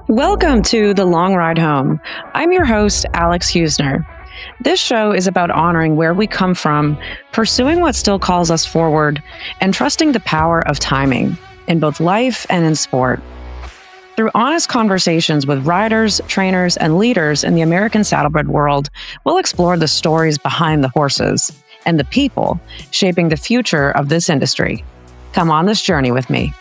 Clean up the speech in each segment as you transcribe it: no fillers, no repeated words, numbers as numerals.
Welcome to The Long Ride Home. I'm your host, Alex Husner. This show is about honoring where we come from, pursuing what still calls us forward, and trusting the power of timing in both life and in sport. Through honest conversations with riders, trainers, and leaders in the American Saddlebred world, we'll explore the stories behind the horses and the people shaping the future of this industry. Come on this journey with me.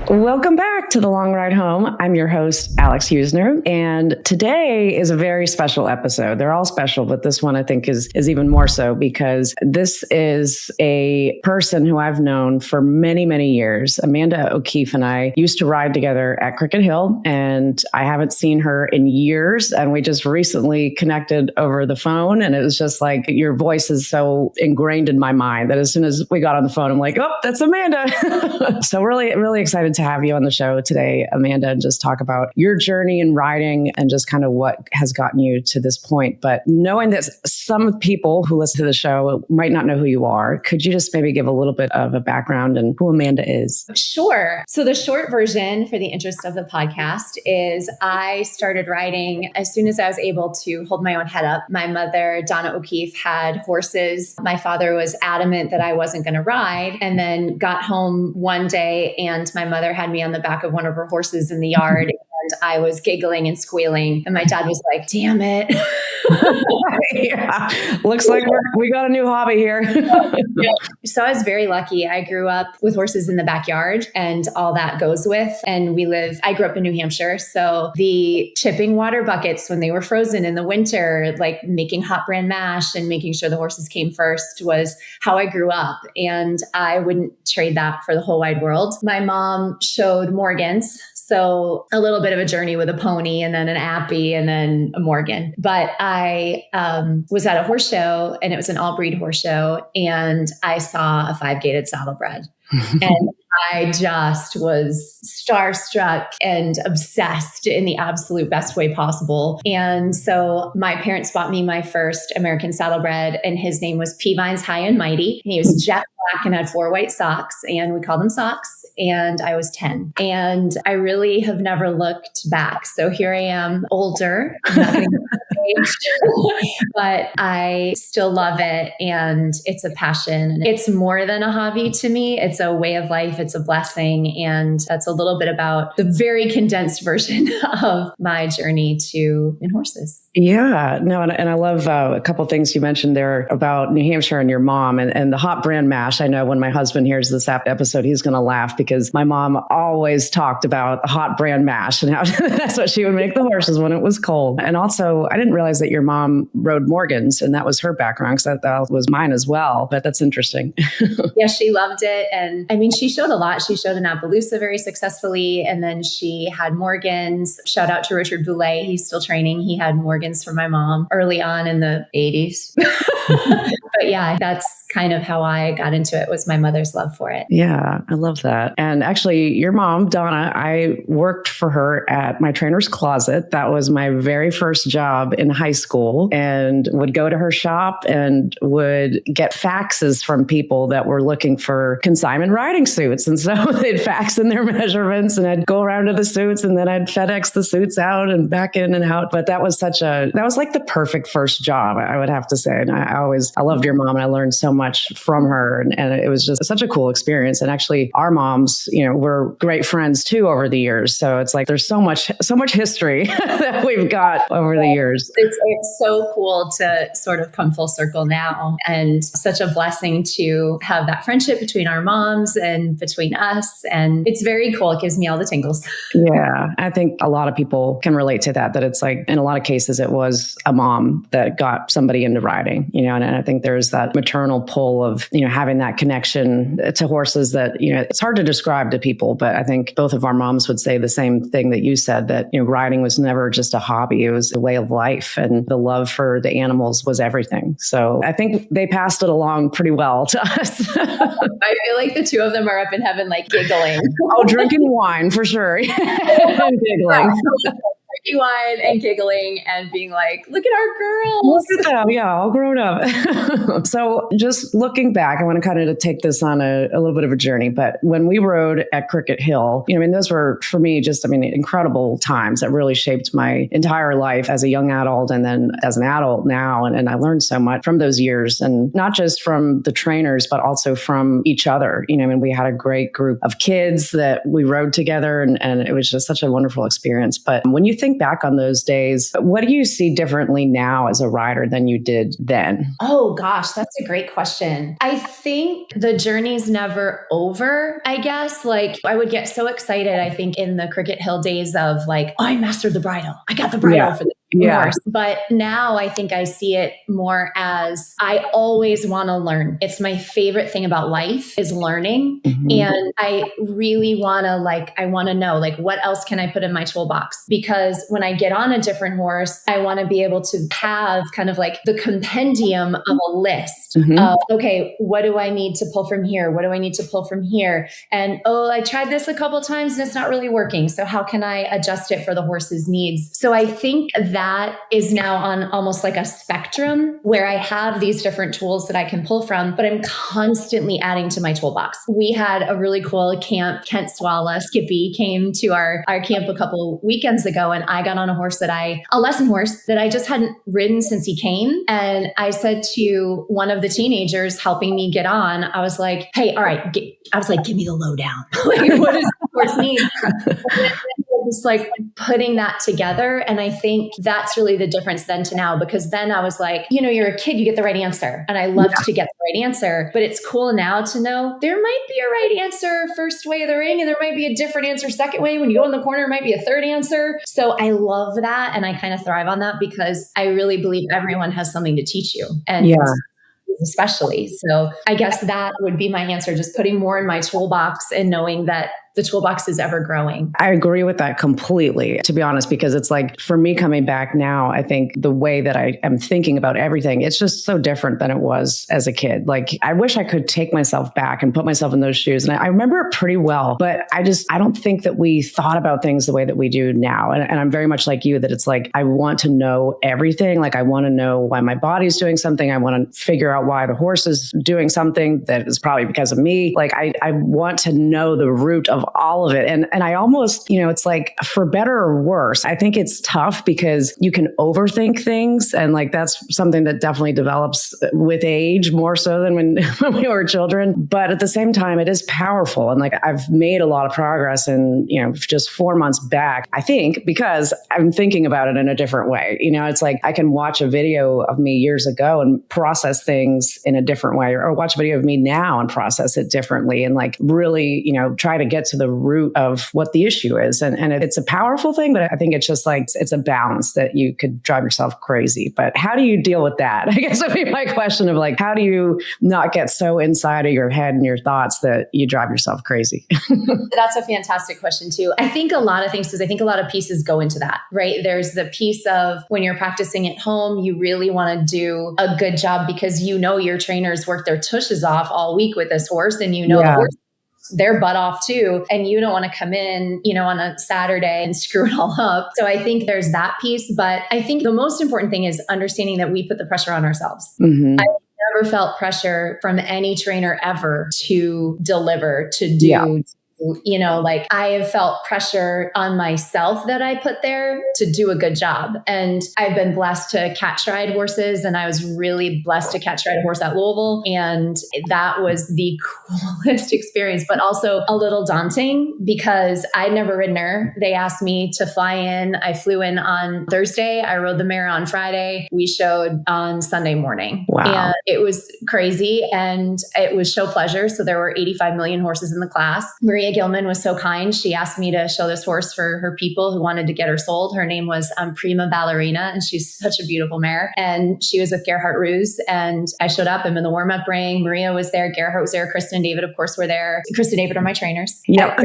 Welcome back to The Long Ride Home. I'm your host, Alex Husner, and today is a very special episode. They're all special, but this one I think is even more so because this is a person who I've known for many, many years. Amanda O'Keefe and I used to ride together at Cricket Hill, and I haven't seen her in years, and we just recently connected over the phone, and it was just like, your voice is so ingrained in my mind that as soon as we got on the phone, I'm like, oh, that's Amanda. So really, really excited to have you on the show today, Amanda, and just talk about your journey in riding and just kind of what has gotten you to this point. But knowing that some people who listen to the show might not know who you are, could you just maybe give a little bit of a background and who Amanda is? Sure. So the short version for the interest of the podcast is I started riding as soon as I was able to hold my own head up. My mother, Donna O'Keefe, had horses. My father was adamant that I wasn't going to ride, and then got home one day and my mother had me on the back of one of her horses in the yard, and I was giggling and squealing. And my dad was like, damn it. Yeah. Looks like we got a new hobby here. So I was very lucky. I grew up with horses in the backyard and all that goes with. And I grew up in New Hampshire. So the chipping water buckets when they were frozen in the winter, like making hot bran mash and making sure the horses came first was how I grew up. And I wouldn't trade that for the whole wide world. My mom showed Morgans. So a little bit of a journey with a pony and then an Appy and then a Morgan. But I was at a horse show, and it was an all-breed horse show, and I saw a 5-gated Saddlebred. And I just was starstruck and obsessed in the absolute best way possible. And so my parents bought me my first American Saddlebred, and his name was P-Vines High and Mighty. He was jet black and had 4 white socks, and we called them Socks. And I was 10. And I really have never looked back. So here I am, older, I'm not gonna get age, but I still love it. And it's a passion. It's more than a hobby to me. It's a way of life. It's a blessing. And that's a little bit about the very condensed version of my journey in horses. Yeah, no, and I love a couple of things you mentioned there about New Hampshire and your mom and the hot bran mash. I know when my husband hears this episode, he's going to laugh because my mom always talked about hot bran mash and how that's what she would make the horses when it was cold. And also, I didn't realize that your mom rode Morgans and that was her background, because that was mine as well. But that's interesting. Yeah, she loved it. And I mean, she showed a lot. She showed an Appaloosa very successfully. And then she had Morgans. Shout out to Richard Boulay. He's still training. He had Morgans for my mom early on in the 80s. But yeah, that's kind of how I got into it, was my mother's love for it. Yeah, I love that. And actually, your mom, Donna, I worked for her at my trainer's closet. That was my very first job in high school, and would go to her shop and would get faxes from people that were looking for consignment riding suits. And so they'd fax in their measurements, and I'd go around to the suits, and then I'd FedEx the suits out and back in and out. But that was like the perfect first job, I would have to say. And I loved your mom, and I learned so much from her. And it was just such a cool experience. And actually, our moms, were great friends too over the years. So it's like there's so much history that we've got over the years. It's so cool to sort of come full circle now, and such a blessing to have that friendship between our moms and between us. And it's very cool. It gives me all the tingles. Yeah, I think a lot of people can relate to that it's like in a lot of cases it was a mom that got somebody into riding, and I think there's that maternal pull of, having that connection to horses that, it's hard to describe to people, but I think both of our moms would say the same thing that you said, that, riding was never just a hobby. It was a way of life, and the love for the animals was everything. So I think they passed it along pretty well to us. I feel like the two of them are up in heaven, like giggling. Oh, drinking wine for sure. And giggling. drinking wine and giggling and being like, look at our girls. Look at them. Yeah, all grown up. So just looking back, I want to kind of take this on a little bit of a journey. But when we rode at Cricket Hill, those were for me just, incredible times that really shaped my entire life as a young adult and then as an adult now. And I learned so much from those years, and not just from the trainers, but also from each other. We had a great group of kids that we rode together, and it was just such a wonderful experience. But when you think back on those days, what do you see differently now as a rider than you did then? Oh gosh, that's a great question. I think the journey's never over, I guess. Like I would get so excited, I think, in the Cricket Hill days of like, oh, I mastered the bridle. I got the bridle for the horse. But now I think I see it more as I always want to learn. It's my favorite thing about life is learning. Mm-hmm. And I really want to I want to know what else can I put in my toolbox? Because when I get on a different horse, I want to be able to have kind of the compendium of a list of, okay, what do I need to pull from here? What do I need to pull from here? And, I tried this a couple of times and it's not really working. So how can I adjust it for the horse's needs? So I think that is now on almost like a spectrum where I have these different tools that I can pull from, but I'm constantly adding to my toolbox. We had a really cool camp. Kent Swala, Skippy, came to our camp a couple weekends ago, and I got on a lesson horse that I just hadn't ridden since he came. And I said to one of the teenagers helping me get on, I was like, hey, all right, give me the lowdown. What does the horse need? Just putting that together. And I think that's really the difference then to now, because then I was like, you're a kid, you get the right answer. And I loved to get the right answer, but it's cool now to know there might be a right answer first way of the ring. And there might be a different answer second way. When you go in the corner, it might be a third answer. So I love that. And I kind of thrive on that because I really believe everyone has something to teach you. And especially. So I guess that would be my answer, just putting more in my toolbox and knowing that the toolbox is ever growing. I agree with that completely, to be honest, because it's for me coming back now, I think the way that I am thinking about everything, it's just so different than it was as a kid. I wish I could take myself back and put myself in those shoes. And I remember it pretty well, but I don't think that we thought about things the way that we do now. And I'm very much like you, that it's I want to know everything. I want to know why my body's doing something. I want to figure out why the horse is doing something that is probably because of me. I want to know the root of all of it. And I almost, it's for better or worse, I think it's tough because you can overthink things. And that's something that definitely develops with age more so than when we were children. But at the same time, it is powerful. And I've made a lot of progress in, just 4 months back, I think, because I'm thinking about it in a different way. It's I can watch a video of me years ago and process things in a different way, or watch a video of me now and process it differently, and really, try to get to the root of what the issue is. And it's a powerful thing, but I think it's just it's a balance that you could drive yourself crazy. But how do you deal with that? I guess would be my question of how do you not get so inside of your head and your thoughts that you drive yourself crazy? That's a fantastic question too. I think a lot of things, because I think a lot of pieces go into that, right? There's the piece of when you're practicing at home, you really want to do a good job because your trainers worked their tushes off all week with this horse, and the horse their butt off too. And you don't want to come in, on a Saturday and screw it all up. So I think there's that piece. But I think the most important thing is understanding that we put the pressure on ourselves. Mm-hmm. I never felt pressure from any trainer ever to deliver, to do. I have felt pressure on myself that I put there to do a good job. And I've been blessed to catch ride horses. And I was really blessed to catch ride a horse at Louisville. And that was the coolest experience, but also a little daunting because I'd never ridden her. They asked me to fly in. I flew in on Thursday. I rode the mare on Friday. We showed on Sunday morning. Wow. And it was crazy. And it was show pleasure. So there were 85 million horses in the class. Maria Gilman was so kind. She asked me to show this horse for her people who wanted to get her sold. Her name was Prima Ballerina, and she's such a beautiful mare. And she was with Gerhard Ruse. And I showed up. I'm in the warm-up ring. Maria was there. Gerhard was there. Kristen and David, of course, were there. Kristen and David are my trainers. Yep.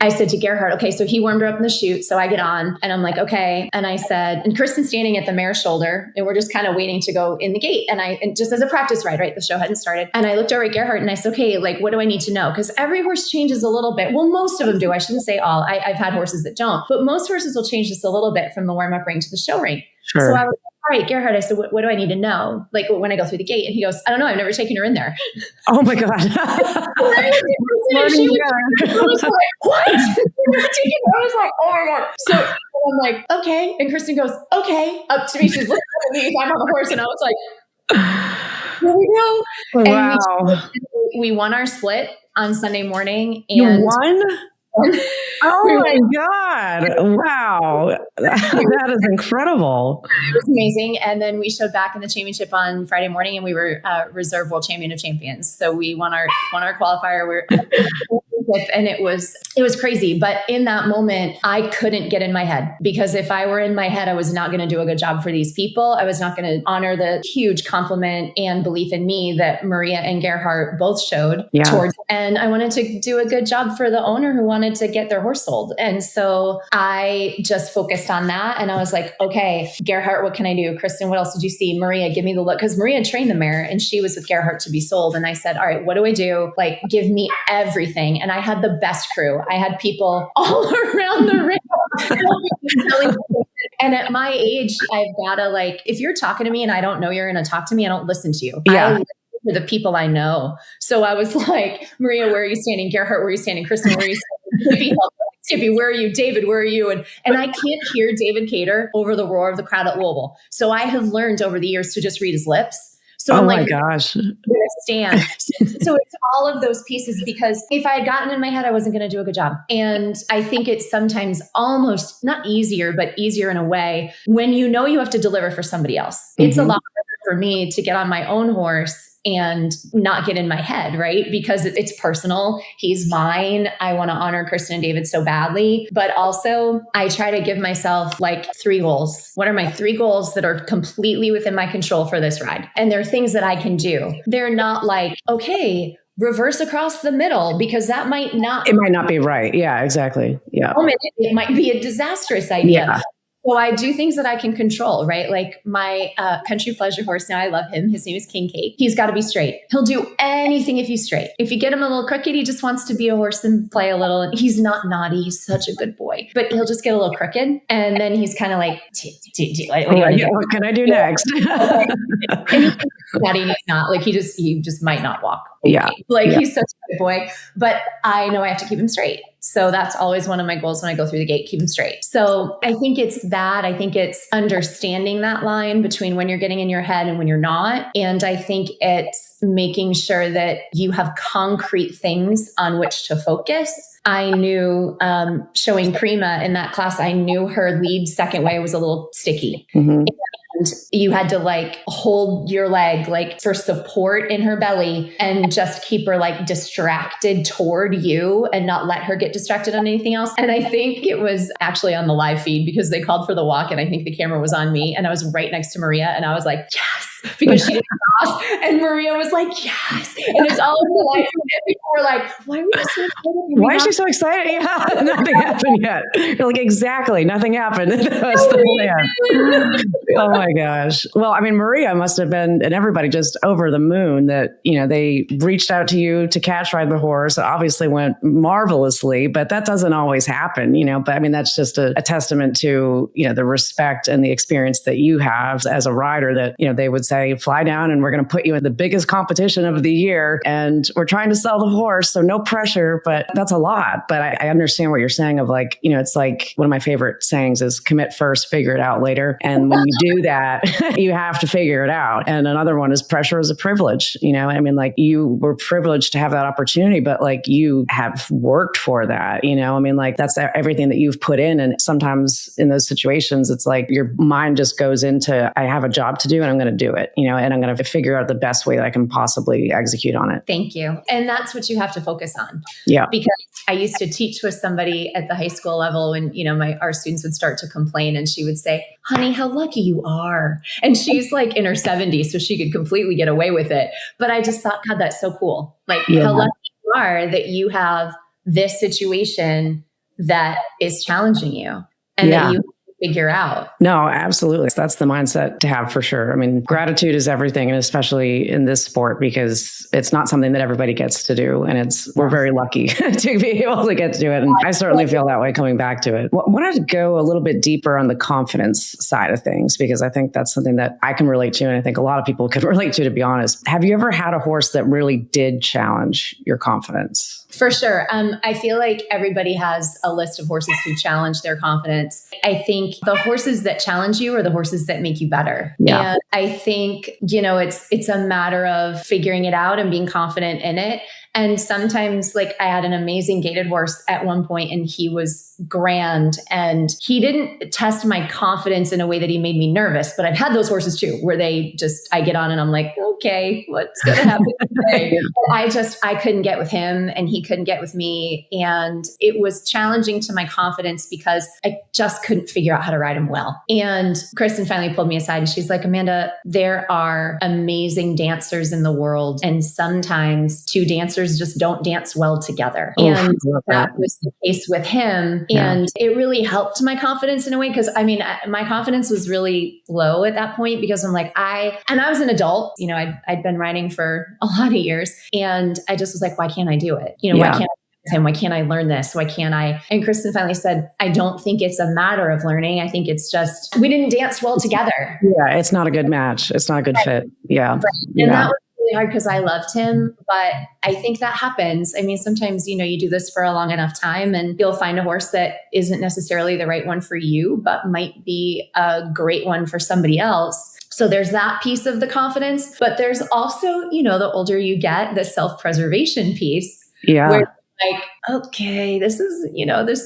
I said to Gerhard, okay, so he warmed her up in the chute. So I get on and I'm like, okay. And I said, and Kristen's standing at the mare's shoulder and we're just kind of waiting to go in the gate. And just as a practice ride, right? The show hadn't started. And I looked over at Gerhard and I said, okay, what do I need to know? Because every horse changes a little bit. Well, most of them do. I shouldn't say all. I've had horses that don't, but most horses will change just a little bit from the warm-up ring to the show ring. Sure. So I was like, all right, Gerhard, I said, what do I need to know? Like when I go through the gate, and he goes, I don't know. I've never taken her in there. Oh my God. She was like, what? I was like, oh my God. So I'm like, okay. And Kristen goes, okay. Up to me. She's looking at me. I'm on the horse. And I was like, here we go. Wow. And we won our split on Sunday morning. And you won? Oh my God. Wow. That is incredible. It was amazing. And then we showed back in the championship on Friday morning, and we were reserve world champion of champions. So we won our qualifier. And it was crazy. But in that moment, I couldn't get in my head, because if I were in my head, I was not going to do a good job for these people. I was not going to honor the huge compliment and belief in me that Maria and Gerhard both showed towards. And I wanted to do a good job for the owner who wanted to get their horse sold. And so I just focused on that. And I was like, okay, Gerhard, what can I do? Kristen, what else did you see? Maria, give me the look. Because Maria trained the mare and she was with Gerhard to be sold. And I said, all right, what do I do? Like, give me everything. And I had the best crew. I had people all around the ring. And at my age, I've got to, like, if you're talking to me and I don't know you're going to talk to me, I don't listen to you. Yeah. I listen to the people I know. So I was like, Maria, where are you standing? Gerhard, where are you standing? Kristen, where are you standing? Skippy, where are you? David, where are you? And I can't hear David Cater over the roar of the crowd at Louisville. So I have learned over the years to just read his lips. So I'm like, gosh, stand. So it's all of those pieces, because if I had gotten in my head, I wasn't going to do a good job. And I think it's sometimes almost not easier, but easier in a way when you know you have to deliver for somebody else. Mm-hmm. It's a lot harder for me to get on my own horse and not get in my head, right? Because it's personal. He's mine. I want to honor Kristen and David so badly. But also, I try to give myself like 3 goals. What are my 3 goals that are completely within my control for this ride? And they're things that I can do. They're not like, okay, reverse across the middle, because that might not. It might not be right. Yeah, exactly. Yeah. It might be a disastrous idea. Yeah. So I do things that I can control, right? Like my country pleasure horse now, I love him. His name is King Cake. He's got to be straight. He'll do anything if he's straight. If you get him a little crooked, he just wants to be a horse and play a little. And he's not naughty. He's such a good boy. But he'll just get a little crooked. And then he's kind of like, what can I do next? And he's naughty, he's not. Like he just might not walk. Okay. Yeah. He's such a good boy. But I know I have to keep him straight. So that's always one of my goals when I go through the gate, keep him straight. So I think it's that. I think it's understanding that line between when you're getting in your head and when you're not. And I think it's making sure that you have concrete things on which to focus. I knew showing Prima in that class, I knew her lead second way was a little sticky. Mm-hmm. And you had to like hold your leg like for support in her belly and just keep her like distracted toward you and not let her get distracted on anything else. And I think it was actually on the live feed because they called for the walk and I think the camera was on me and I was right next to Maria and I was like, yes, because she didn't cross. And Maria was like, yes. And it's all in the live feed. People were like, why are we so excited? Why is she so excited? Yeah, nothing happened yet. You're like, exactly. Nothing happened. That was the plan. Oh my gosh. Well, I mean, Maria must have been, and everybody just over the moon that, they reached out to you to catch ride the horse. It obviously went marvelously, but that doesn't always happen, but I mean, that's just a testament to, the respect and the experience that you have as a rider that, they would say, fly down and we're going to put you in the biggest competition of the year. And we're trying to sell the horse. So no pressure, but that's a lot. But I understand what you're saying of like, it's like one of my favorite sayings is commit first, figure it out later. And when you do that, you have to figure it out. And another one is pressure is a privilege. I mean, like you were privileged to have that opportunity, but like you have worked for that, I mean, like that's everything that you've put in. And sometimes in those situations, it's like your mind just goes into, I have a job to do and I'm going to do it, and I'm going to figure out the best way that I can possibly execute on it. Thank you. And that's what you have to focus on. Yeah. Because I used to teach with somebody at the high school level when, our students would start to complain and she would say, honey, how lucky you are. And she's like in her 70s, so she could completely get away with it. But I just thought, God, that's so cool. Like how lucky you are that you have this situation that is challenging you and that you figure out. No, absolutely. That's the mindset to have for sure. I mean, gratitude is everything, and especially in this sport, because it's not something that everybody gets to do. And we're very lucky to be able to get to do it. And I certainly feel that way coming back to it. I wanted to go a little bit deeper on the confidence side of things, because I think that's something that I can relate to. And I think a lot of people can relate to be honest. Have you ever had a horse that really did challenge your confidence? For sure. I feel like everybody has a list of horses who challenge their confidence. I think the horses that challenge you are the horses that make you better. Yeah. And I think, it's a matter of figuring it out and being confident in it. And sometimes, like, I had an amazing gaited horse at one point, and he was grand, and he didn't test my confidence in a way that he made me nervous. But I've had those horses too, where I get on and I'm like, okay, what's going to happen today? I couldn't get with him, and he couldn't get with me. And it was challenging to my confidence because I just couldn't figure out how to ride him well. And Kristen finally pulled me aside, and she's like, Amanda, there are amazing dancers in the world, and sometimes two dancers just don't dance well together. And that was the case with him. And it really helped my confidence in a way, because my confidence was really low at that point, because I'm like, I was an adult, I'd been riding for a lot of years, and I just was like, why can't I do it? Why can't I him? Why can't I learn this? Why can't I? And Kristen finally said, I don't think it's a matter of learning. I think it's just, we didn't dance well together. Yeah. It's not a good match. It's not a good fit. Yeah. Right. And that was really hard because I loved him, but I think that happens. Sometimes, you do this for a long enough time and you'll find a horse that isn't necessarily the right one for you, but might be a great one for somebody else. So there's that piece of the confidence, but there's also, the older you get, the self-preservation piece. Yeah. Where like, okay, this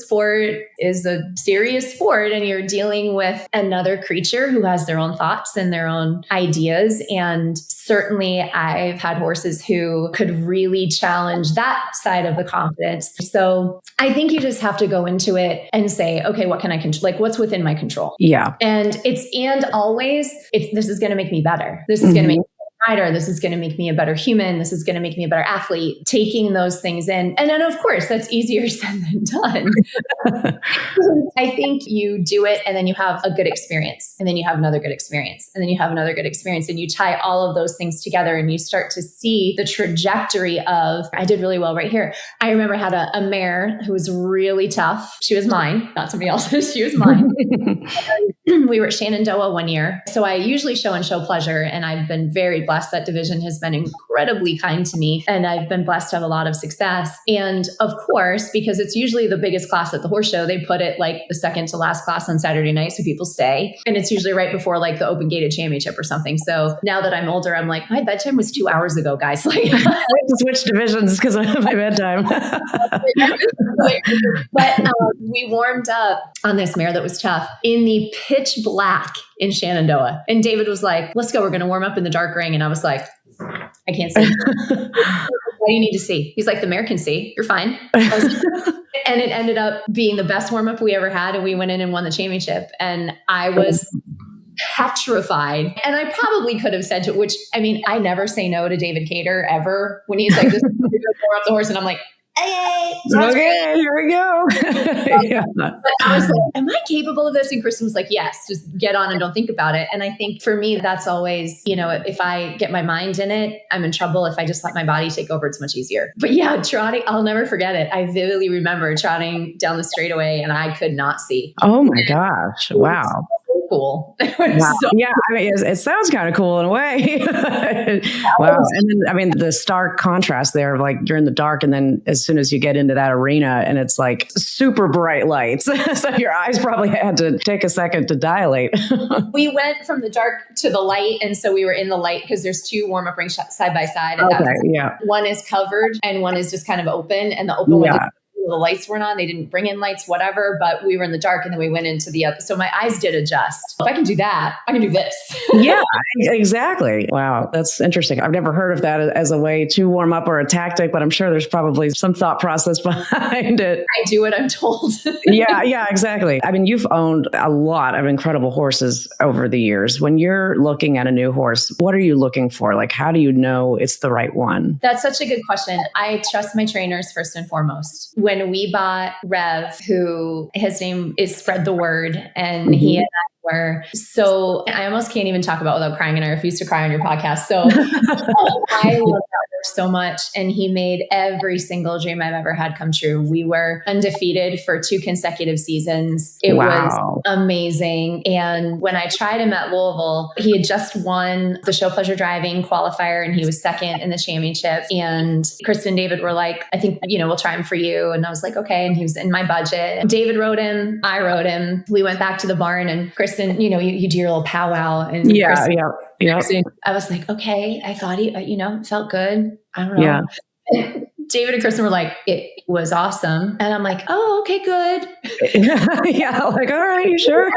sport is a serious sport, and you're dealing with another creature who has their own thoughts and their own ideas. And certainly I've had horses who could really challenge that side of the confidence. So I think you just have to go into it and say, okay, what can I control? Like, what's within my control? Yeah. And this is going to make me better. This is going to make me rider. This is going to make me a better human. This is going to make me a better athlete. Taking those things in. And then of course, that's easier said than done. I think you do it and then you have a good experience, and then you have another good experience, and then you have another good experience. And you tie all of those things together and you start to see the trajectory of, I did really well right here. I remember I had a mare who was really tough. She was mine, not somebody else's. She was mine. We were at Shenandoah one year. So I usually show and show pleasure, and I've been very blessed. That division has been incredibly kind to me, and I've been blessed to have a lot of success. And of course, because it's usually the biggest class at the horse show, they put it like the second to last class on Saturday night so people stay. And it's usually right before like the open gated championship or something. So now that I'm older, I'm like, my bedtime was 2 hours ago, guys. Like, I had to switch divisions because of my bedtime. But we warmed up on this mare that was tough in the pitch black in Shenandoah. And David was like, let's go. We're going to warm up in the dark ring. And I was like, I can't see. What do you need to see? He's like, the mare can see. You're fine. And it ended up being the best warm up we ever had. And we went in and won the championship. And I was petrified. And I probably could have said to, I never say no to David Cater ever when he's like, this is going to warm up the horse. And I'm like, okay, here we go. Yeah. But I was like, am I capable of this? And Kristen was like, yes, just get on and don't think about it. And I think for me, that's always, if I get my mind in it, I'm in trouble. If I just let my body take over, it's much easier. But yeah, trotting, I'll never forget it. I vividly remember trotting down the straightaway and I could not see. Oh my gosh. Wow. Cool. Wow. Yeah, it sounds kind of cool in a way. Wow. And then, the stark contrast there of like you're in the dark, and then as soon as you get into that arena and it's like super bright lights. So your eyes probably had to take a second to dilate. We went from the dark to the light. And so we were in the light because there's two warm-up rings side by side. Okay, yeah. One is covered and one is just kind of open. And the open one, the lights weren't on. They didn't bring in lights, whatever, but we were in the dark and then we went into the other. So my eyes did adjust. If I can do that, I can do this. Yeah, exactly. Wow. That's interesting. I've never heard of that as a way to warm up or a tactic, but I'm sure there's probably some thought process behind it. I do what I'm told. Yeah, exactly. You've owned a lot of incredible horses over the years. When you're looking at a new horse, what are you looking for? Like, how do you know it's the right one? That's such a good question. I trust my trainers first and foremost. When when we bought Rev, who his name is Spread the Word, and he and I were so, I almost can't even talk about without crying, and I refuse to cry on your podcast. So I love that horse so much, and he made every single dream I've ever had come true. We were undefeated for 2 consecutive seasons. It was amazing. And when I tried him at Louisville, he had just won the show pleasure driving qualifier, and he was second in the championship. And Kristen and David were like, I think, we'll try him for you. And I was like, okay. And he was in my budget. David rode him. I rode him. We went back to the barn, and Kristen, you do your little powwow. And Kristen, I was like, okay, I thought he, felt good. I don't know. Yeah. David and Kristen were like, it was awesome. And I'm like, oh, okay, good. Like, all right, you sure?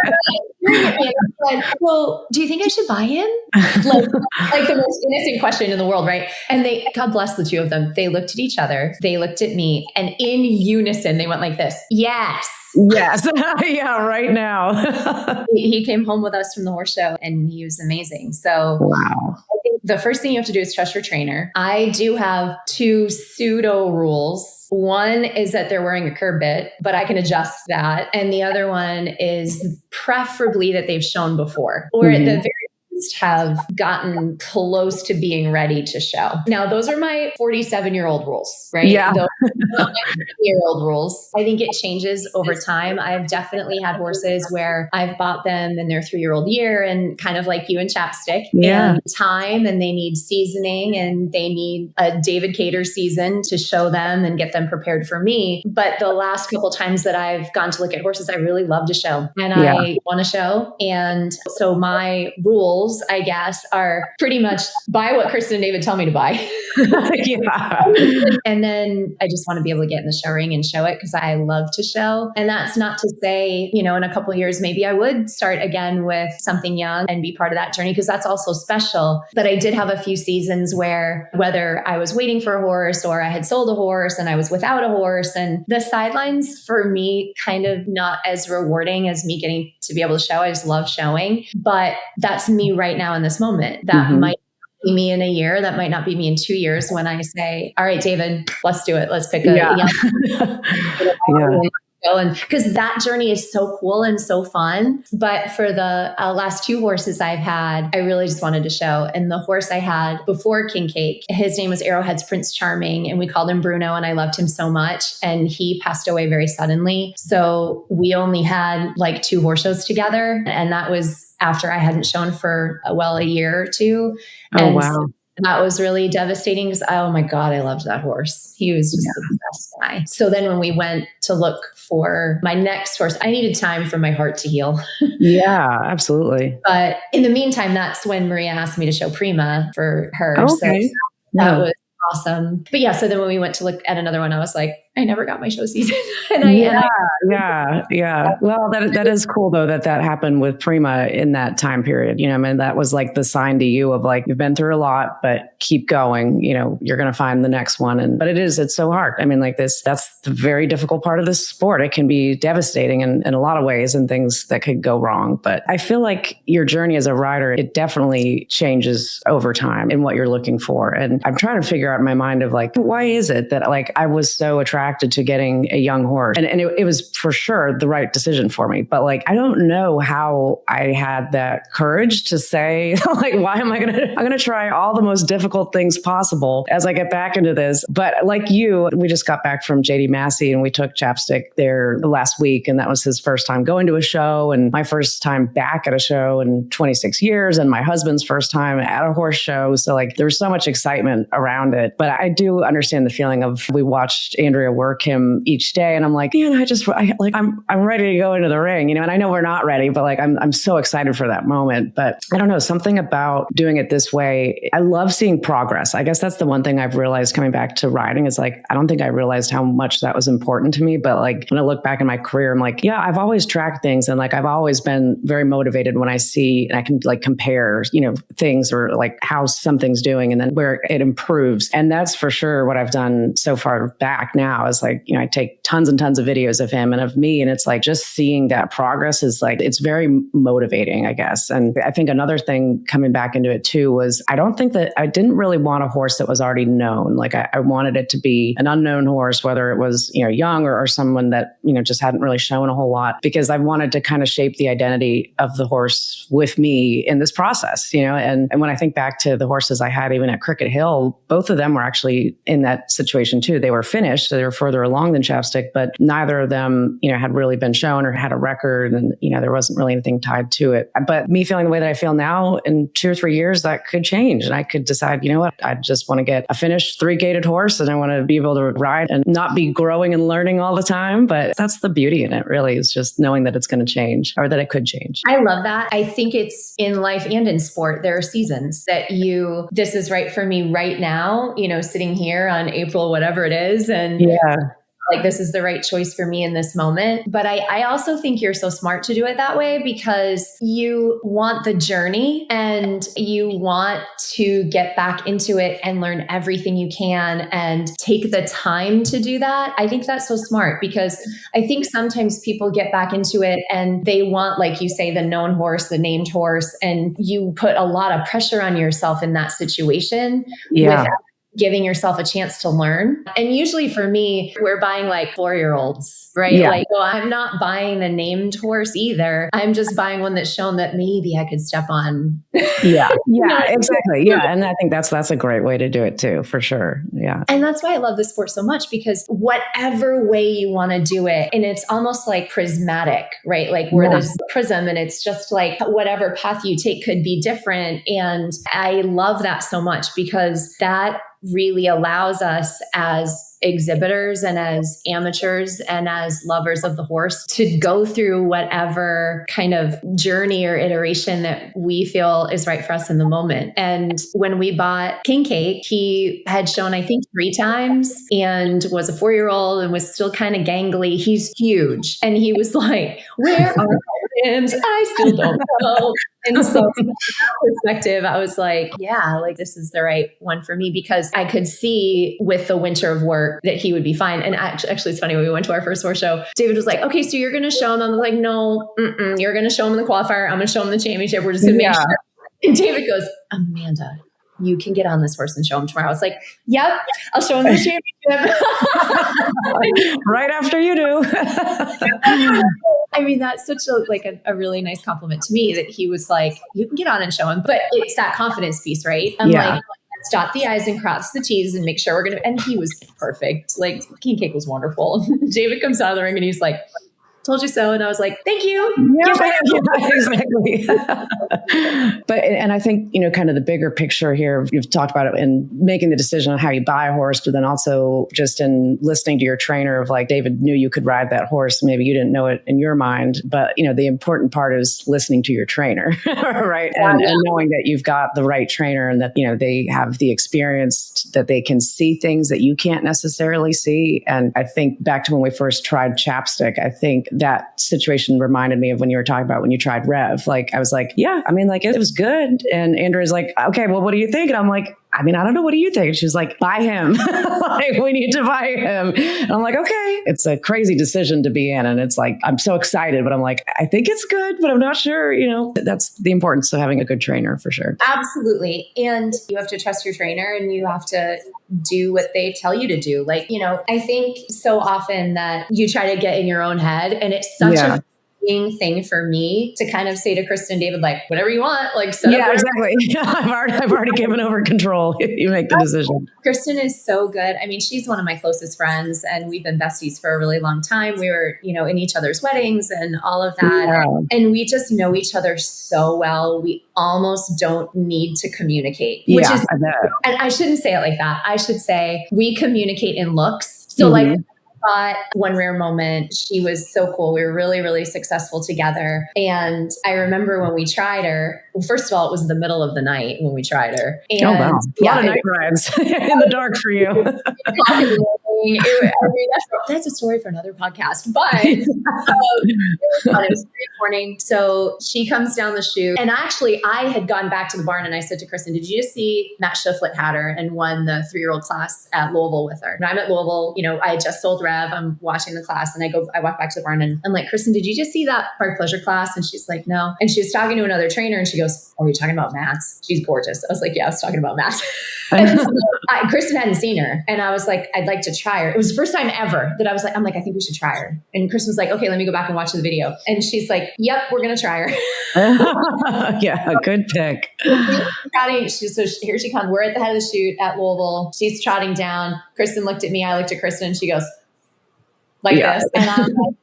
Like, well, do you think I should buy him? Like the most innocent question in the world, right? And God bless the two of them. They looked at each other. They looked at me, and in unison, they went like this. Yes. Yes. Yeah, right now. He came home with us from the horse show, and he was amazing. So wow. I think the first thing you have to do is trust your trainer. I do have 2 pseudo rules. One is that they're wearing a curb bit, but I can adjust that. And the other one is preferably that they've shown before, or at the very least have gotten close to being ready to show. Now, those are my 47-year-old rules, right? Yeah. Those are not my 50-year-old rules. I think it changes over time. I've definitely had horses where I've bought them in their 3-year-old year, and kind of like you and Chapstick, and time, and they need seasoning, and they need a David Cater season to show them and get them prepared for me. But the last couple times that I've gone to look at horses, I really love to show, and I want to show. And so my rules, I guess, are pretty much buy what Kristen and David tell me to buy. And then I just want to be able to get in the show ring and show it, because I love to show. And that's not to say, in a couple of years, maybe I would start again with something young and be part of that journey, because that's also special. But I did have a few seasons where, whether I was waiting for a horse or I had sold a horse and I was without a horse, and the sidelines for me kind of not as rewarding as me getting to be able to show. I just love showing, but that's me right now in this moment. That might be me in a year. That might not be me in 2 years when I say, all right, David, let's do it. Let's pick a young and because that journey is so cool and so fun. But for the last 2 horses I've had, I really just wanted to show. And the horse I had before King Cake, his name was Arrowhead's Prince Charming, and we called him Bruno, and I loved him so much. And he passed away very suddenly. So we only had like 2 horse shows together. And that was after I hadn't shown for a year or 2. Oh, wow. That was really devastating, because, oh my God, I loved that horse. He was just the best guy. So then when we went to look for my next horse, I needed time for my heart to heal. Yeah, absolutely. But in the meantime, that's when Maria asked me to show Prima for her. Okay. So that was awesome. But yeah, so then when we went to look at another one, I was like, I never got my show season. Yeah. Well, that is cool though, that happened with Prima in that time period. That was like the sign to you of like, you've been through a lot, but keep going. You're going to find the next one. But it's so hard. I mean, like that's the very difficult part of this sport. It can be devastating in a lot of ways, and things that could go wrong. But I feel like your journey as a rider, it definitely changes over time in what you're looking for. And I'm trying to figure out in my mind of like, why is it that like I was so attracted to getting a young horse, and it was for sure the right decision for me. But like, I don't know how I had that courage to say like, why am I'm going to try all the most difficult things possible as I get back into this. But like you, we just got back from JD Massey, and we took Chapstick there last week, and that was his first time going to a show, and my first time back at a show in 26 years, and my husband's first time at a horse show. So like, there's so much excitement around it. But I do understand the feeling of, we watched Andrea work him each day, and I'm like, man, I'm ready to go into the ring, and I know we're not ready, but like, I'm so excited for that moment. But I don't know, something about doing it this way. I love seeing progress. I guess that's the one thing I've realized coming back to riding is like, I don't think I realized how much that was important to me. But like, when I look back in my career, I'm like, yeah, I've always tracked things. And like, I've always been very motivated when I see, and I can like compare, things, or like how something's doing and then where it improves. And that's for sure what I've done so far back now is like, I take tons and tons of videos of him and of me. And it's like just seeing that progress is like, it's very motivating, I guess. And I think another thing coming back into it too was I didn't really want a horse that was already known. Like I wanted it to be an unknown horse, whether it was, young or someone that, just hadn't really shown a whole lot, because I wanted to kind of shape the identity of the horse with me in this process, and when I think back to the horses I had even at Cricket Hill, both of them were actually in that situation too. They were finished, so they were further along than Chapstick, but neither of them, had really been shown or had a record, and, there wasn't really anything tied to it. But me feeling the way that I feel now, in 2 or 3 years, that could change. And I could decide, what, I just want to get a finished 3-gated horse and I want to be able to ride and not be growing and learning all the time. But that's the beauty in it, really, is just knowing that it's going to change, or that it could change. I love that. I think it's in life and in sport. There are seasons that this is right for me right now, sitting here on April, whatever it is. And like, this is the right choice for me in this moment. But I also think you're so smart to do it that way, because you want the journey and you want to get back into it and learn everything you can and take the time to do that. I think that's so smart, because I think sometimes people get back into it and they want, like you say, the known horse, the named horse, and you put a lot of pressure on yourself in that situation. Without giving yourself a chance to learn. And usually for me, we're buying like 4-year-olds, right? Yeah. Like, well, I'm not buying the named horse either. I'm just buying one that's shown that maybe I could step on. Yeah, exactly. Yeah. And I think that's a great way to do it too, for sure. Yeah. And that's why I love the sport so much, because whatever way you want to do it, and it's almost like prismatic, right? Like where there's a prism, and it's just like whatever path you take could be different. And I love that so much, because that really allows us as exhibitors and as amateurs and as lovers of the horse to go through whatever kind of journey or iteration that we feel is right for us in the moment. And when we bought King Cake, he had shown, I think, 3 times and was a 4-year-old and was still kind of gangly. He's huge. And he was like, where are hymns? I still don't know. And so from that perspective, I was like, yeah, like this is the right one for me, because I could see with the winter of work that he would be fine. And actually, it's funny, when we went to our first horse show, David was like, okay, so you're going to show him. I was like, no, you're going to show him in the qualifier. I'm going to show him the championship. We're just going to make sure. And David goes, Amanda, you can get on this horse and show him tomorrow. I was like, yep, I'll show him the championship. Right after you do. I mean, that's such a really nice compliment to me, that he was like, you can get on and show him. But it's that confidence piece, right? I'm like, let's dot the I's and cross the T's and make sure we're going to, and he was perfect. Like, King Cake was wonderful. David comes out of the ring and he's like, told you so. And I was like, thank you. Yeah, exactly. But, and I think, kind of the bigger picture here, you've talked about it in making the decision on how you buy a horse, but then also just in listening to your trainer of like, David knew you could ride that horse. Maybe you didn't know it in your mind, but the important part is listening to your trainer, right? And knowing that you've got the right trainer and that, they have the experience, that they can see things that you can't necessarily see. And I think back to when we first tried Chapstick, I think that situation reminded me of when you were talking about when you tried Rev. Like, I was like, yeah, I mean, like, it was good. And Andrew's like, okay, well, what do you think? And I'm like, I mean, I don't know. What do you think? And she was like, buy him. Like, we need to buy him. And I'm like, okay. It's a crazy decision to be in. And it's like, I'm so excited, but I'm like, I think it's good, but I'm not sure. That's the importance of having a good trainer, for sure. Absolutely. And you have to trust your trainer, and you have to do what they tell you to do. Like, I think so often that you try to get in your own head, and it's such a thing for me to kind of say to Kristen and David, like, whatever you want, like, set up exactly. I've already given over control. You make the decision. Kristen is so good. I mean, she's one of my closest friends, and we've been besties for a really long time. We were, in each other's weddings and all of that. Yeah. And we just know each other so well. We almost don't need to communicate, which is, and I shouldn't say it like that. I should say we communicate in looks. So like, but one rare moment, she was so cool. We were really, really successful together. And I remember when we tried her, well, first of all, it was the middle of the night when we tried her. And a lot of night rides in the dark for you. That's a story for another podcast, but it was fun. It was a great morning. So she comes down the chute, and actually I had gone back to the barn and I said to Kristen, did you just see Matt Shiflett had her and won the 3-year-old class at Louisville with her? And I'm at Louisville, I had just sold Rev. I'm watching the class and I walk back to the barn and I'm like, Kristen, did you just see that Park Pleasure class? And she's like, no. And she was talking to another trainer and she goes, oh, you're talking about Matt's? She's gorgeous. I was like, yeah, I was talking about Matt's. Kristen hadn't seen her. And I was like, I'd like to try her. It was the first time ever that I think we should try her. And Kristen was like, okay, let me go back and watch the video. And she's like, yep, we're going to try her. Yeah, good pick. So here she comes. We're at the head of the chute at Louisville. She's trotting down. Kristen looked at me. I looked at Kristen and she goes like this. And I'm like,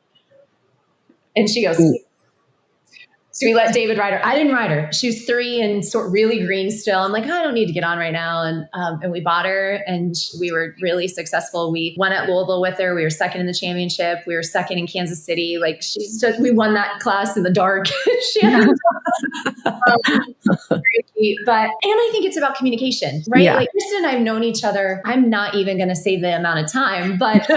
and she goes, so we let David ride her. I didn't ride her. She was 3 and really green still. I'm like, I don't need to get on right now. And we bought her and we were really successful. We won at Louisville with her. We were second in the championship. We were second in Kansas City. Like we won that class in the dark. But I think it's about communication, right? Yeah. Like Kristen and I have known each other. I'm not even going to say the amount of time, but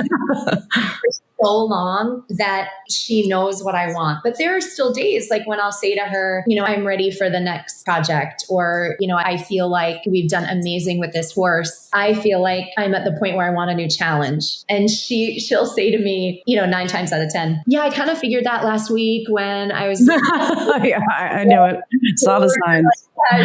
so long that she knows what I want. But there are still days like when I'll say to her, I'm ready for the next project, or, I feel like we've done amazing with this horse. I feel like I'm at the point where I want a new challenge. And she'll say to me, 9 times out of 10, yeah, I kind of figured that last week when I was. Yeah, I know it. Saw the signs.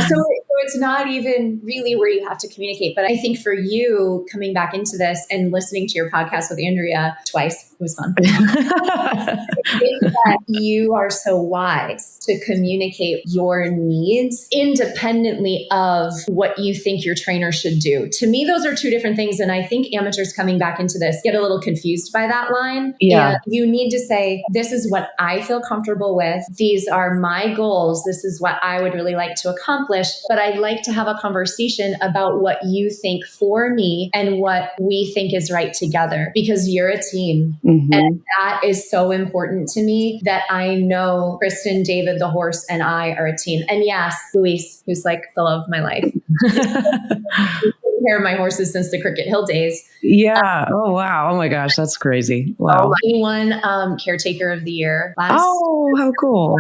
So it's not even really where you have to communicate. But I think for you coming back into this and listening to your podcast with Andrea twice, it was fun. I think that you are so wise to communicate your needs independently of what you think your trainer should do. To me, those are 2 different things. And I think amateurs coming back into this get a little confused by that line. Yeah. And you need to say, this is what I feel comfortable with. These are my goals. This is what I would really like to accomplish. But I'd like to have a conversation about what you think for me and what we think is right together, because you're a team. Mm-hmm. And that is so important to me, that I know Kristen, David, the horse, and I are a team. And yes, Luis, who's like the love of my life. Care of my horses since the Cricket Hill days. Yeah. Oh, wow. Oh my gosh. That's crazy. Wow. He won Caretaker of the Year last. Oh, how cool.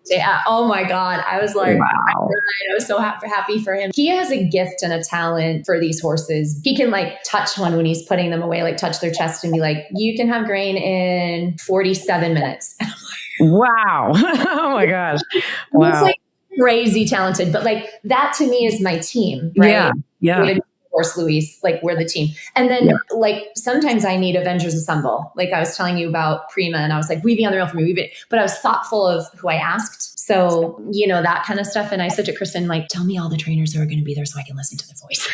Yeah. Oh my God. I was like, wow. I was so happy for him. He has a gift and a talent for these horses. He can touch one when he's putting them away, touch their chest and be like, you can have grain in 47 minutes. Wow. Oh my gosh. Wow. He's crazy talented, but that to me is my team, right? Yeah. Of course, Luis, we're the team. And then sometimes I need Avengers Assemble. I was telling you about Prima and I was like, we be on the rail for me. But I was thoughtful of who I asked. So, that kind of stuff. And I said to Kristen, tell me all the trainers who are going to be there so I can listen to their voice.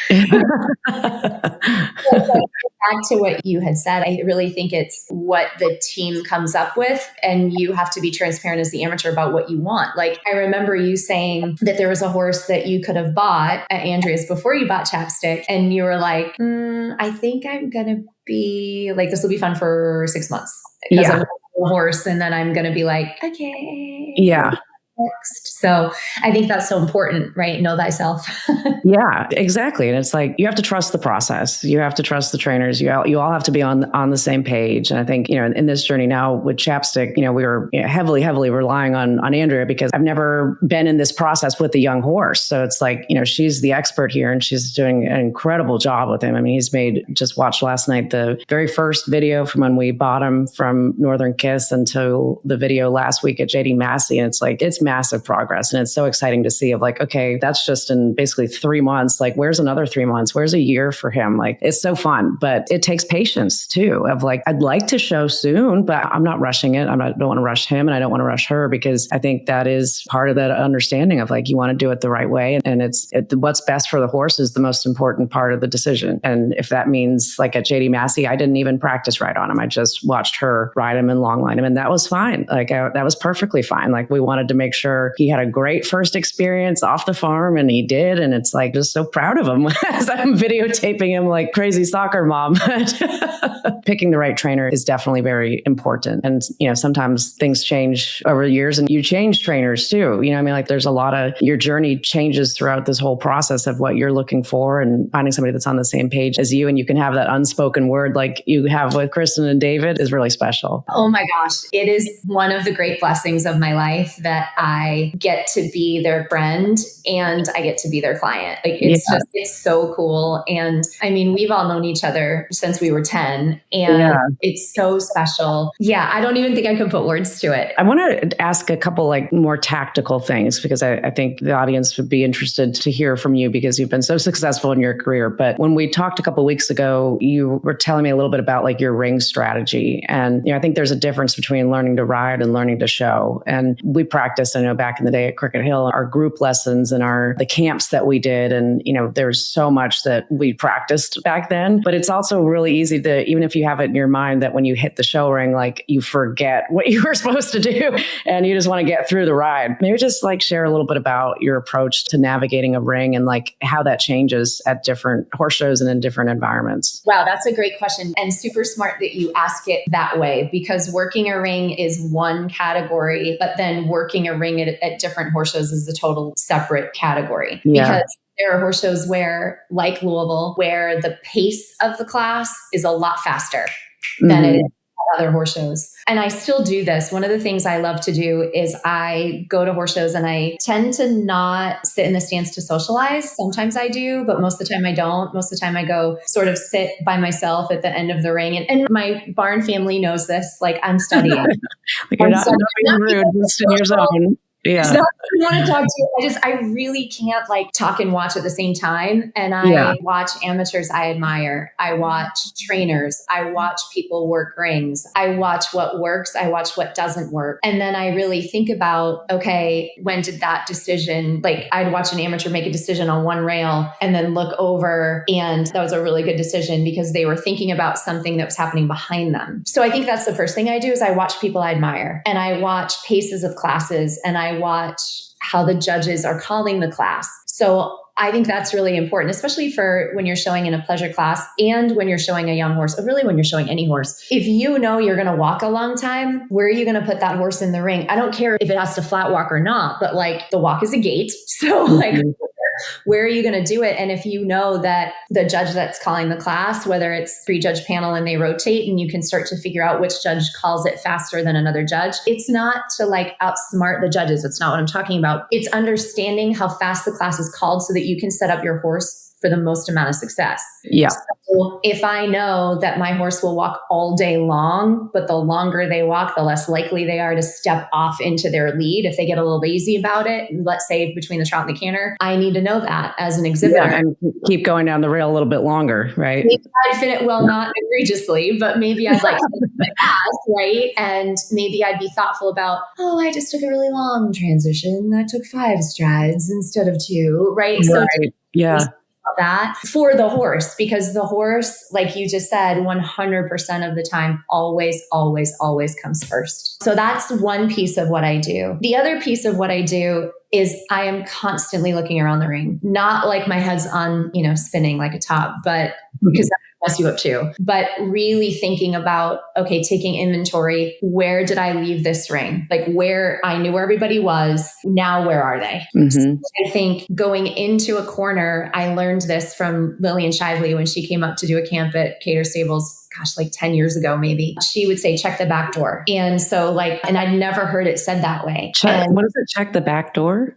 Back to what you had said, I really think it's what the team comes up with. And you have to be transparent as the amateur about what you want. I remember you saying that there was a horse that you could have bought at Andrea's before you bought Chapstick. And you were like, I think I'm going to be this will be fun for 6 months. Because I'm a horse. And then I'm going to be like, okay. Yeah. Next. So I think that's so important, right? Know thyself. Yeah, exactly. And it's you have to trust the process. You have to trust the trainers. You all have to be on the same page. And I think, in this journey now with Chapstick, we were heavily relying on Andrea, because I've never been in this process with the young horse. So it's she's the expert here and she's doing an incredible job with him. I mean, just watched last night, the very first video from when we bought him from Northern Kiss until the video last week at JD Massey. And it's massive progress. And it's so exciting to see okay, that's just in basically 3 months. Where's another 3 months? Where's a year for him? It's so fun, but it takes patience too of I'd like to show soon, but I'm not rushing it. Don't want to rush him and I don't want to rush her, because I think that is part of that understanding of you want to do it the right way. And what's best for the horse is the most important part of the decision. And if that means at JD Massey, I didn't even practice ride on him. I just watched her ride him and long line him. And that was fine. That was perfectly fine. We wanted to make sure he had a great first experience off the farm, and he did. And it's like, just so proud of him as I'm videotaping him like crazy soccer mom. Picking the right trainer is definitely very important. And, sometimes things change over the years and you change trainers too. Like there's a lot of your journey changes throughout this whole process of what you're looking for and finding somebody that's on the same page as you. And you can have that unspoken word like you have with Kristen and David is really special. Oh my gosh. It is one of the great blessings of my life that I get to be their friend and I get to be their client. Like it's so cool. And I mean, we've all known each other since we were 10 and it's so special. Yeah. I don't even think I could put words to it. I want to ask a couple like more tactical things because I think the audience would be interested to hear from you because you've been so successful in your career. But when we talked a couple of weeks ago, you were telling me a little bit about like your ring strategy. And, I think there's a difference between learning to ride and learning to show. And we practiced, back in the day at Cricket Hill, our group lessons and the camps that we did. And, there's so much that we practiced back then, but it's also really easy to, even if you have it in your mind that when you hit the show ring, like you forget what you were supposed to do and you just want to get through the ride. Maybe just like share a little bit about your approach to navigating a ring and like how that changes at different horse shows and in different environments. Wow, that's a great question and super smart that you ask it that way because working a ring is one category, but then working a ring at different horse shows is a total separate category. Yeah. Because there are horse shows where, like Louisville, where the pace of the class is a lot faster than it is at other horse shows. And I still do this. One of the things I love to do is I go to horse shows and I tend to not sit in the stands to socialize. Sometimes I do, but most of the time I don't. Most of the time I go sort of sit by myself at the end of the ring. And my barn family knows this. Like I'm studying. Like you're not being rude, just in your zone. Yeah. So I want to talk to you. I really can't like talk and watch at the same time. And I watch amateurs I admire. I watch trainers. I watch people work rings. I watch what works. I watch what doesn't work. And then I really think about, okay, when did that decision, like I'd watch an amateur make a decision on one rail and then look over and that was a really good decision because they were thinking about something that was happening behind them. So I think that's the first thing I do is I watch people I admire and I watch paces of classes and I watch how the judges are calling the class. So I think that's really important, especially for when you're showing in a pleasure class and when you're showing a young horse, or really when you're showing any horse. If you know you're going to walk a long time, where are you going to put that horse in the ring? I don't care if it has to flat walk or not, but like the walk is a gate. So like, where are you going to do it? And if you know that the judge that's calling the class, whether it's three-judge panel and they rotate and you can start to figure out which judge calls it faster than another judge, it's not to like outsmart the judges. It's not what I'm talking about. It's understanding how fast the class is called so that you can set up your horse for the most amount of success. Yeah. So if I know that my horse will walk all day long, but the longer they walk, the less likely they are to step off into their lead. If they get a little lazy about it, let's say between the trot and the canter, I need to know that as an exhibitor. Yeah, and keep going down the rail a little bit longer, right? Maybe I'd fit it, well, not egregiously, but maybe I'd like to fast, right? And maybe I'd be thoughtful about, oh, I just took a really long transition. I took 5 strides instead of 2, right? So yeah. That for the horse, because the horse, like you just said, 100% of the time, always comes first. So that's one piece of what I do. The other piece of what I do is I am constantly looking around the ring, not like my head's on, spinning like a top, but because that mess you up too, but really thinking about, okay, taking inventory. Where did I leave this ring? Like where I knew where everybody was. Now, where are they? So I think going into a corner, I learned this from Lillian Shively when she came up to do a camp at Cater Stables. Gosh, like 10 years ago, maybe. She would say, check the back door. And so and I'd never heard it said that way. What is it? Check the back door?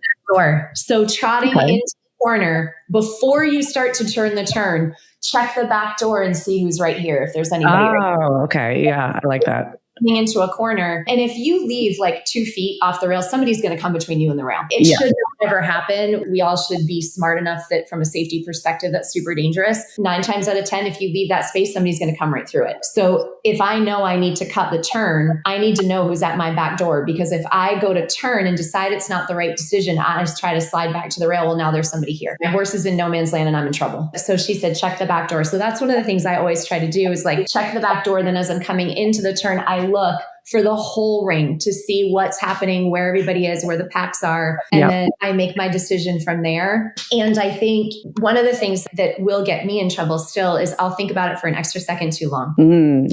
So trotting into the corner, before you start to turn the turn, check the back door and see who's right here. If there's anybody right here. Oh, okay. Yeah. I like that. Into a corner. And if you leave like 2 feet off the rail, somebody's going to come between you and the rail. It should never happen. We all should be smart enough that from a safety perspective, that's super dangerous. 9 times out of 10, if you leave that space, somebody's going to come right through it. So if I know I need to cut the turn, I need to know who's at my back door, because if I go to turn and decide it's not the right decision, I just try to slide back to the rail. Well, now there's somebody here. My horse is in no man's land and I'm in trouble. So she said, check the back door. So that's one of the things I always try to do is like check the back door. Then as I'm coming into the turn, I look, for the whole ring to see what's happening, where everybody is, where the packs are. And then I make my decision from there. And I think one of the things that will get me in trouble still is I'll think about it for an extra second too long. And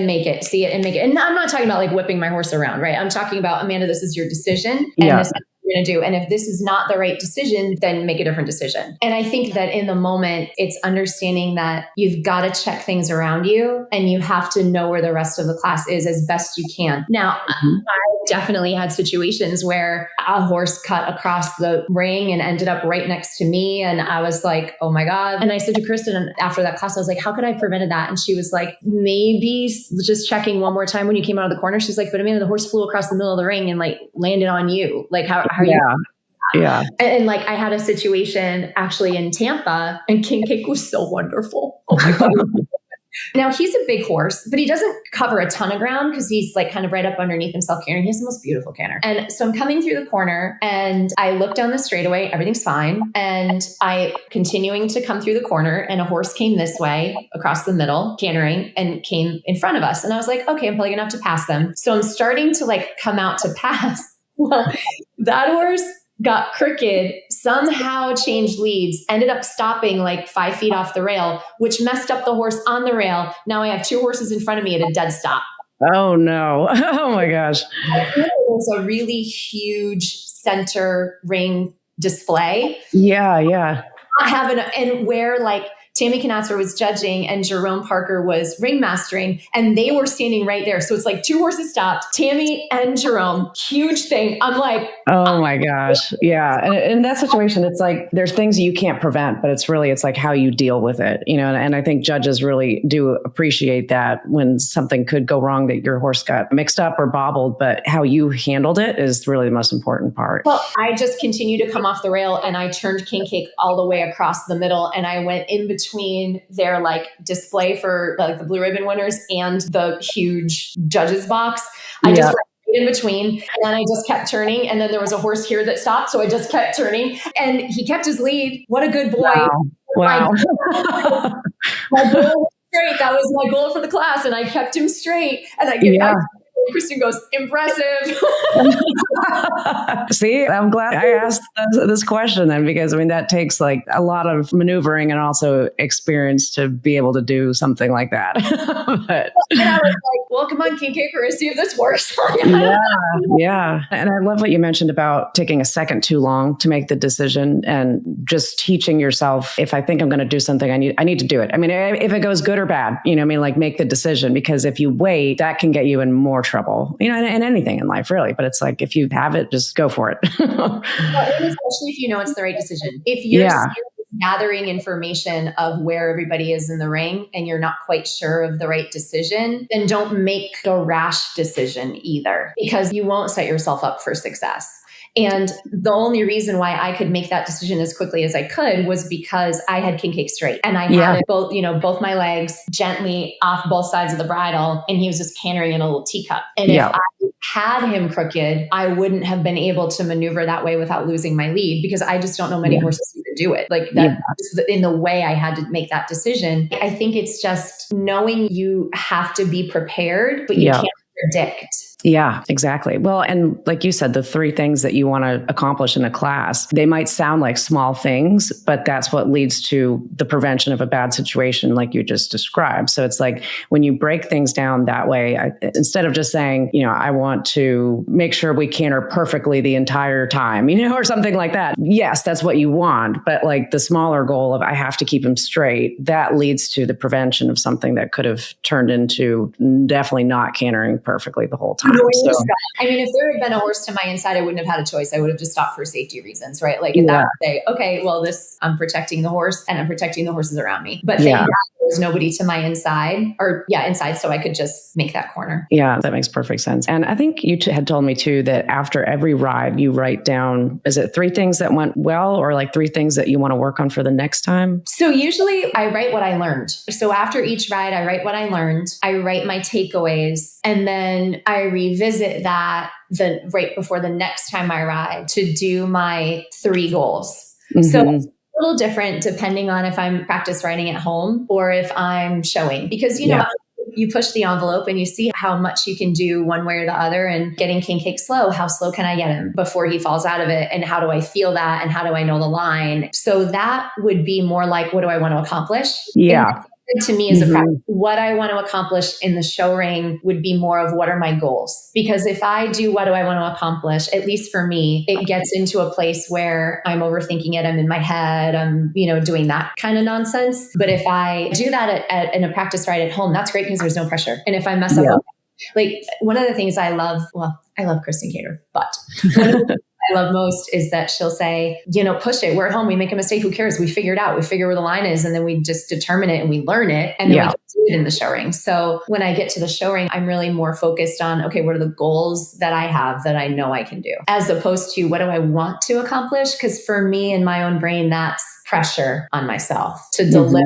make it, see it and make it. And I'm not talking about like whipping my horse around, right? I'm talking about, Amanda, this is your decision. And this is what you're going to do. And if this is not the right decision, then make a different decision. And I think that in the moment, it's understanding that you've got to check things around you and you have to know where the rest of the class is as best you can. Now, I've definitely had situations where a horse cut across the ring and ended up right next to me. And I was like, oh my God. And I said to Kristen after that class, I was like, how could I have prevented that? And she was like, maybe just checking one more time when you came out of the corner. She's like, but Amanda, the horse flew across the middle of the ring and like landed on you. Like how are you? Yeah. And like I had a situation actually in Tampa and King Cake was so wonderful. Oh my God. Now he's a big horse, but he doesn't cover a ton of ground because he's like kind of right up underneath himself canter. He has the most beautiful canter. And so I'm coming through the corner and I look down the straightaway, everything's fine. And I continuing to come through the corner and a horse came this way across the middle, cantering and came in front of us. And I was like, okay, I'm probably gonna have to pass them. So I'm starting to like come out to pass. Well, that horse got crooked, somehow changed leads, ended up stopping like 5 feet off the rail, which messed up the horse on the rail. Now I have 2 horses in front of me at a dead stop. Oh no. Oh my gosh. It was a really huge center ring display. Yeah. And where like Tammy Knatzer was judging and Jerome Parker was ringmastering and they were standing right there. So it's like 2 horses stopped, Tammy and Jerome, huge thing. I'm like, oh my gosh. Yeah. And in that situation, it's like, there's things you can't prevent, but it's like how you deal with it, you know? And I think judges really do appreciate that when something could go wrong, that your horse got mixed up or bobbled, but how you handled it is really the most important part. Well, I just continued to come off the rail and I turned King Cake all the way across the middle and I went in between their like display for like the blue ribbon winners and the huge judges box. I just went in between and I just kept turning. And then there was a horse here that stopped. So I just kept turning and he kept his lead. What a good boy. Wow. My goal was straight. That was my goal for the class. And I kept him straight. And I get back. Kristen goes, impressive. See, I'm glad I asked this question then, because I mean, that takes like a lot of maneuvering and also experience to be able to do something like that. But, and I was like, well, come on, King Caker, see if this works. Yeah. And I love what you mentioned about taking a second too long to make the decision and just teaching yourself, if I think I'm going to do something, I need to do it. I mean, if it goes good or bad, you know, I mean, like make the decision, because if you wait, that can get you in more trouble, you know, and anything in life really. But it's like, if you have it, just go for it. Well, and especially if you know it's the right decision. If you're gathering information of where everybody is in the ring and you're not quite sure of the right decision, then don't make a rash decision either, because you won't set yourself up for success. And the only reason why I could make that decision as quickly as I could was because I had King Cake straight and I had it both, you know, both my legs gently off both sides of the bridle, and he was just cantering in a little teacup. And if I had him crooked, I wouldn't have been able to maneuver that way without losing my lead, because I just don't know many horses who could do it. Like that in the way I had to make that decision. I think it's just knowing you have to be prepared, but you can't predict. Yeah, exactly. Well, and like you said, the 3 things that you want to accomplish in a class, they might sound like small things, but that's what leads to the prevention of a bad situation like you just described. So it's like when you break things down that way, instead of just saying, you know, I want to make sure we canter perfectly the entire time, you know, or something like that. Yes, that's what you want. But like the smaller goal of I have to keep him straight, that leads to the prevention of something that could have turned into definitely not cantering perfectly the whole time. So, I mean, if there had been a horse to my inside, I wouldn't have had a choice. I would have just stopped for safety reasons, right? Like, that would say, okay, well, I'm protecting the horse and I'm protecting the horses around me. But thank God there's nobody to my inside inside. So I could just make that corner. Yeah, that makes perfect sense. And I think you had told me too, that after every ride, you write down, is it 3 things that went well or like 3 things that you want to work on for the next time? So usually I write what I learned. So after each ride, I write what I learned. I write my takeaways, and then I revisit that right before the next time I ride to do my 3 goals. Mm-hmm. So it's a little different depending on if I'm practice riding at home or if I'm showing, because, you know, you push the envelope and you see how much you can do one way or the other. And getting King Cake slow, how slow can I get him before he falls out of it? And how do I feel that? And how do I know the line? So that would be more like, what do I want to accomplish? Yeah. To me as a practice, what I want to accomplish in the show ring would be more of what are my goals? Because if I do what do I want to accomplish, at least for me, it gets into a place where I'm overthinking it. I'm in my head. I'm, doing that kind of nonsense. But if I do that in a practice ride at home, that's great because there's no pressure. And if I mess up, like one of the things I love Kristen Cater, but one of the I love most is that she'll say, push it. We're at home. We make a mistake. Who cares? We figure it out. We figure where the line is and then we just determine it and we learn it and then we can do it in the show ring. So when I get to the show ring, I'm really more focused on, okay, what are the goals that I have that I know I can do as opposed to what do I want to accomplish? Because for me in my own brain, that's pressure on myself to deliver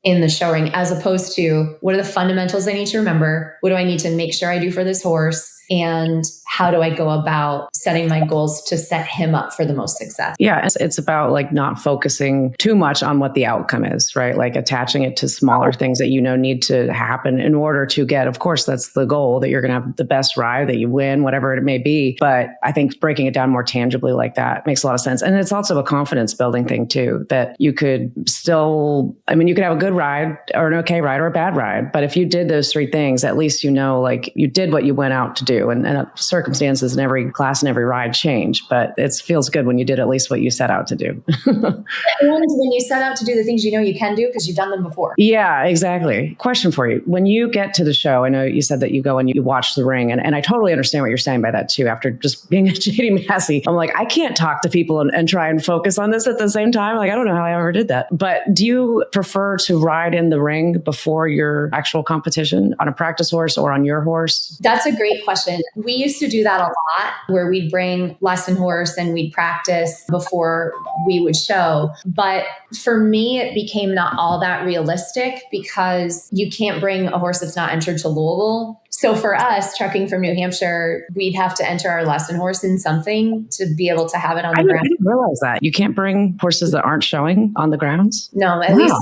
in the show ring as opposed to what are the fundamentals I need to remember? What do I need to make sure I do for this horse? And how do I go about setting my goals to set him up for the most success? Yeah, it's about like not focusing too much on what the outcome is, right? Like attaching it to smaller things that need to happen in order to get, of course, that's the goal, that you're going to have the best ride, that you win, whatever it may be. But I think breaking it down more tangibly like that makes a lot of sense. And it's also a confidence building thing too, that you could still, you could have a good ride or an okay ride or a bad ride. But if you did those three things, at least like you did what you went out to do. And circumstances in every class and every ride change, but it feels good when you did at least what you set out to do. When you set out to do the things you can do because you've done them before. Yeah, exactly. Question for you. When you get to the show, I know you said that you go and you watch the ring, and I totally understand what you're saying by that too. After just being a JD Massey, I'm like, I can't talk to people and try and focus on this at the same time. Like, I don't know how I ever did that. But do you prefer to ride in the ring before your actual competition on a practice horse or on your horse? That's a great question. We used to do that a lot where we'd bring lesson horse and we'd practice before we would show. But for me, it became not all that realistic because you can't bring a horse that's not entered to Louisville. So for us, trucking from New Hampshire, we'd have to enter our lesson horse in something to be able to have it on the ground. I didn't realize that. You can't bring horses that aren't showing on the grounds? No, at least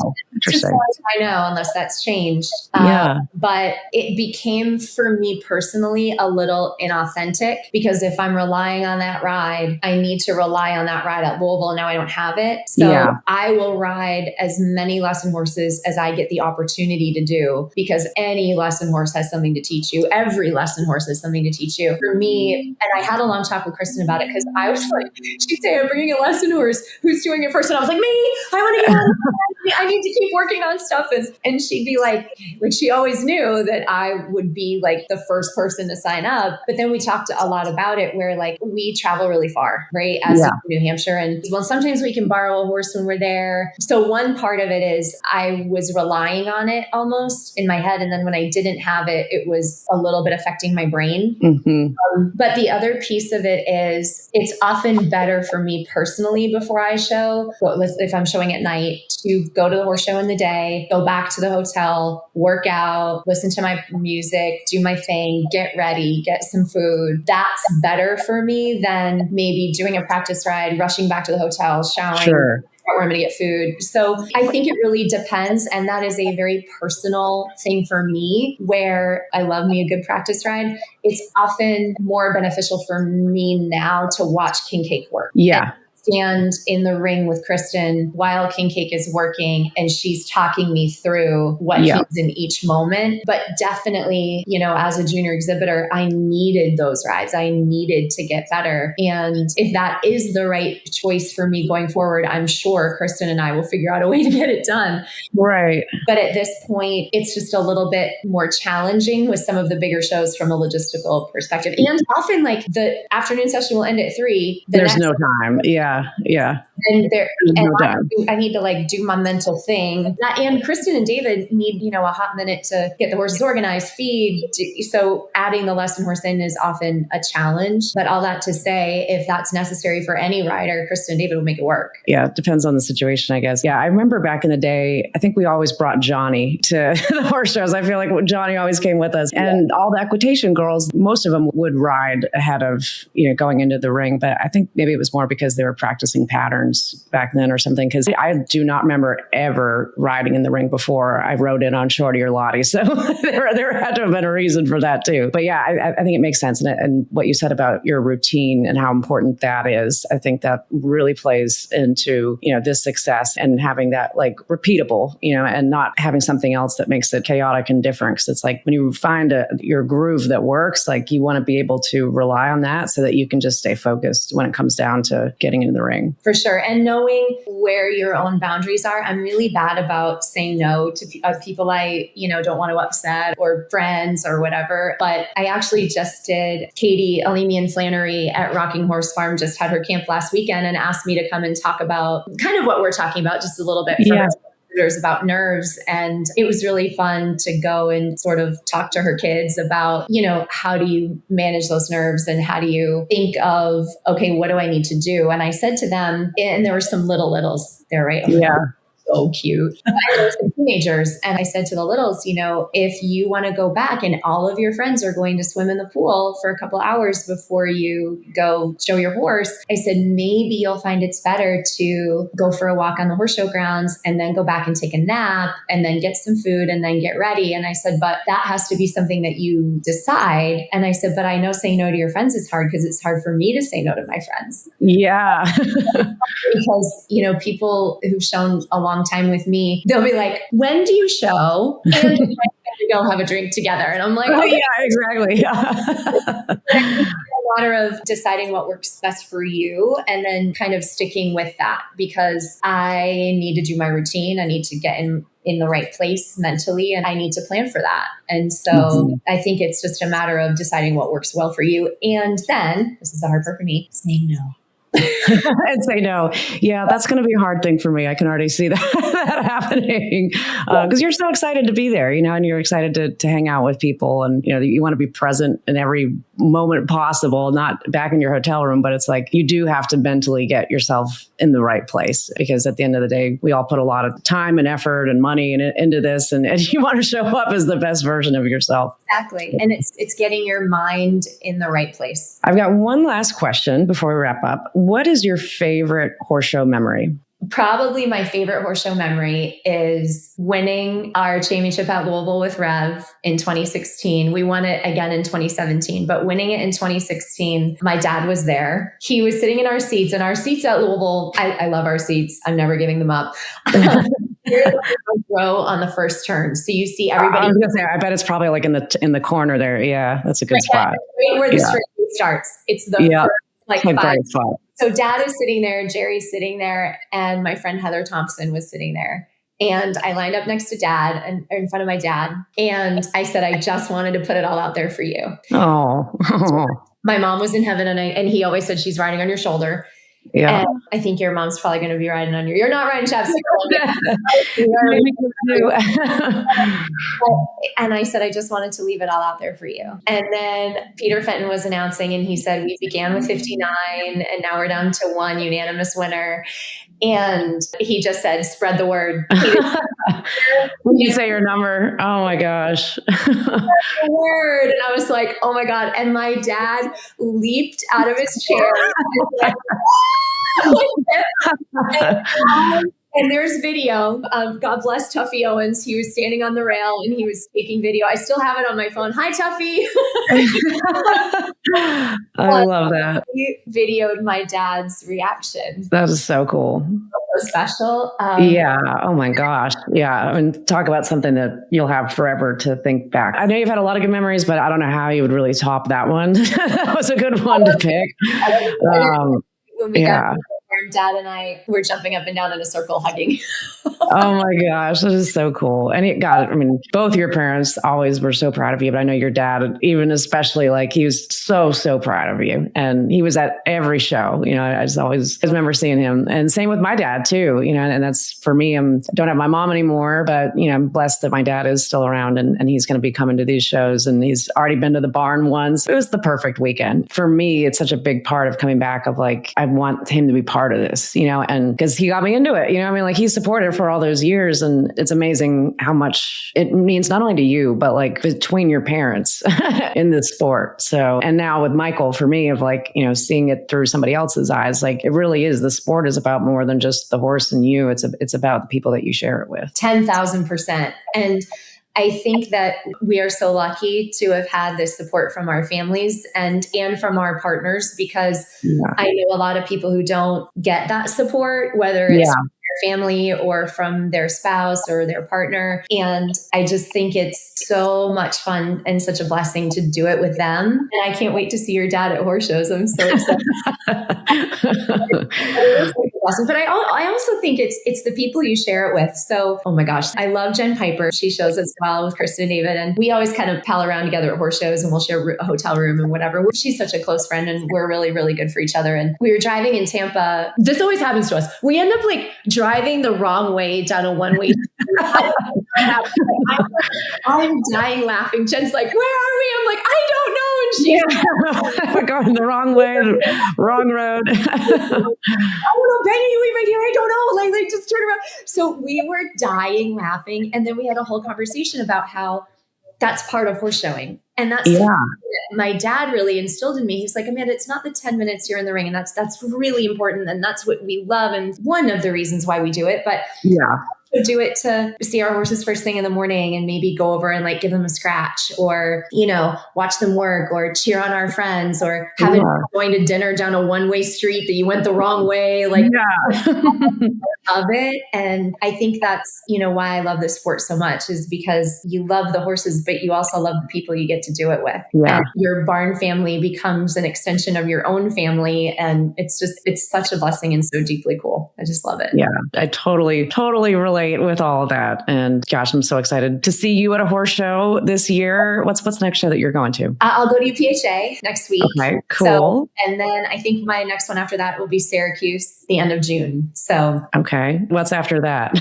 as far as I know, unless that's changed. But it became, for me personally, a little inauthentic because if I'm relying on that ride, I need to rely on that ride at Louisville. Now I don't have it. So I will ride as many lesson horses as I get the opportunity to do because any lesson horse has something to teach you. Every lesson horse has something to teach you. For me, and I had a long talk with Kristen about it because I was like, she'd say, I'm bringing a lesson horse. Who's doing it first? And I was like, me, I want to get out of it. I need to keep working on stuff. And she'd be like she always knew that I would be like the first person to sign up. But then we talked a lot about it where like we travel really far, right? As New Hampshire. And sometimes we can borrow a horse when we're there. So one part of it is I was relying on it almost in my head. And then when I didn't have it, it was a little bit affecting my brain. But the other piece of it is it's often better for me personally before I show, if I'm showing at night, to go to the horse show in the day, go back to the hotel, work out, listen to my music, do my thing, get ready, get some food. That's better for me than maybe doing a practice ride, rushing back to the hotel, showering. Where I'm going to get food. So I think it really depends. And that is a very personal thing for me where I love me a good practice ride. It's often more beneficial for me now to watch King Cake work. Yeah. Stand in the ring with Kristen while King Cake is working and she's talking me through what he's in each moment. But definitely, as a junior exhibitor, I needed those rides. I needed to get better. And if that is the right choice for me going forward, I'm sure Kristen and I will figure out a way to get it done. Right. But at this point, it's just a little bit more challenging with some of the bigger shows from a logistical perspective. And often like the afternoon session will end at 3. There's no time. Yeah. And I need to like do my mental thing. And Kristen and David need, a hot minute to get the horses organized, feed. So adding the lesson horse in is often a challenge. But all that to say, if that's necessary for any rider, Kristen and David will make it work. Yeah, it depends on the situation, I guess. Yeah, I remember back in the day, I think we always brought Johnny to the horse shows. I feel like Johnny always came with us. And all the equitation girls, most of them would ride ahead of, going into the ring. But I think maybe it was more because they were practicing patterns back then or something. Cause I do not remember ever riding in the ring before I rode in on Shorty or Lottie. So there had to have been a reason for that too. But yeah, I think it makes sense. And what you said about your routine and how important that is, I think that really plays into, this success and having that like repeatable, and not having something else that makes it chaotic and different. Cause it's like when you find your groove that works, like you want to be able to rely on that so that you can just stay focused when it comes down to getting into the ring. For sure. And knowing where your own boundaries are. I'm really bad about saying no to people I, don't want to upset, or friends or whatever. But I actually just did Katie, Alimi and Flannery at Rocking Horse Farm just had her camp last weekend and asked me to come and talk about kind of what we're talking about just a little bit for her. About nerves. And it was really fun to go and sort of talk to her kids about, how do you manage those nerves and how do you think of, okay, what do I need to do? And I said to them, and there were some littles there, right? Yeah. So cute. I was some teenagers. And I said to the littles, if you want to go back and all of your friends are going to swim in the pool for a couple hours before you go show your horse, I said, maybe you'll find it's better to go for a walk on the horse show grounds and then go back and take a nap and then get some food and then get ready. And I said, but that has to be something that you decide. And I said, but I know saying no to your friends is hard because it's hard for me to say no to my friends. Yeah. Because, people who've shown a long time with me, they'll be like, when do you show? And we go have a drink together. And I'm like, yeah, exactly. Yeah. A matter of deciding what works best for you and then kind of sticking with that, because I need to do my routine. I need to get in the right place mentally, and I need to plan for that. And so I think it's just a matter of deciding what works well for you. And then, this is the hard part for me, saying no. And say no. Yeah, that's going to be a hard thing for me. I can already see that happening because you're so excited to be there, and you're excited to hang out with people, and you want to be present in every moment possible, not back in your hotel room, but it's like you do have to mentally get yourself in the right place, because at the end of the day, we all put a lot of time and effort and money into this, and you want to show up as the best version of yourself. Exactly. And it's getting your mind in the right place. I've got one last question before we wrap up. What is your favorite horse show memory? Probably my favorite horse show memory is winning our championship at Louisville with Rev in 2016. We won it again in 2017, but winning it in 2016, my dad was there. He was sitting in our seats, and our seats at Louisville, I love our seats. I'm never giving them up. Row on the first turn. So you see everybody. I was going to say, I bet it's probably like in the corner there. Yeah, that's a good spot. Right where the straight starts. It's the first, a great spot. So Dad is sitting there, Jerry's sitting there, and my friend Heather Thompson was sitting there. And I lined up next to Dad and in front of my dad. And I said, I just wanted to put it all out there for you. Oh. My mom was in heaven, and he always said, she's riding on your shoulder. Yeah. And I think your mom's probably going to be riding on you're not riding chapstick. And I said, I just wanted to leave it all out there for you. And then Peter Fenton was announcing, and he said, we began with 59 and now we're down to one unanimous winner. And he just said, spread the word. When you say your number, oh my gosh. The word. And I was like, oh my God. And my dad leaped out of his chair. And there's video. God bless Tuffy Owens. He was standing on the rail and he was taking video. I still have it on my phone. Hi, Tuffy. I love that. He videoed my dad's reaction. That is so cool. So special. Yeah. Oh my gosh. Yeah. I mean, talk about something that you'll have forever to think back. I know you've had a lot of good memories, but I don't know how you would really top that one. That was a good one to pick. When we got Dad and I were jumping up and down in a circle hugging. Oh my gosh, that is so cool. And both your parents always were so proud of you, but I know your dad, even especially, like, he was so proud of you. And he was at every show. I always remember seeing him. And same with my dad too, and that's, for me, I don't have my mom anymore, but I'm blessed that my dad is still around and he's going to be coming to these shows, and he's already been to the barn once. It was the perfect weekend. For me, it's such a big part of coming back, of like, I want him to be part part of this, and because he got me into it, like he's supported for all those years, and it's amazing how much it means not only to you, but like between your parents in this sport. So, and now with Michael, for me, of like, seeing it through somebody else's eyes, like it really is, the sport is about more than just the horse and you. It's about the people that you share it with. 10,000%. And I think that we are so lucky to have had this support from our families and from our partners, because I know a lot of people who don't get that support, whether it's from their family or from their spouse or their partner. And I just think it's so much fun and such a blessing to do it with them. And I can't wait to see your dad at horse shows. I'm so excited. Awesome. But I also think it's the people you share it with. So, oh my gosh, I love Jen Piper. She shows as well with Kristen and David. And we always kind of pal around together at horse shows, and we'll share a hotel room and whatever. She's such a close friend, and we're really, really good for each other. And we were driving in Tampa. This always happens to us. We end up like driving the wrong way down a one-way. I'm dying laughing. Jen's like, where are we? I'm like, I don't know. And she's we're going the wrong way, wrong road. I don't know, Ben, are you right here? I don't know. Like just turn around. So we were dying laughing. And then we had a whole conversation about how that's part of horse showing. And that's my dad really instilled in me. He's like, Amanda, it's not the 10 minutes you're in the ring. And that's really important. And that's what we love. And one of the reasons why we do it. But do it to see our horses first thing in the morning and maybe go over and like give them a scratch, or, watch them work, or cheer on our friends, or have it going to dinner down a one-way street that you went the wrong way. Like, love it. And I think that's, why I love this sport so much, is because you love the horses, but you also love the people you get to do it with. And your barn family becomes an extension of your own family. And it's such a blessing and so deeply cool. I just love it. Yeah, I totally relate with all of that. And gosh, I'm so excited to see you at a horse show this year. What's the next show that you're going to? I'll go to UPHA next week. Okay, cool. So, and then I think my next one after that will be Syracuse, the end of June. So, okay, what's after that?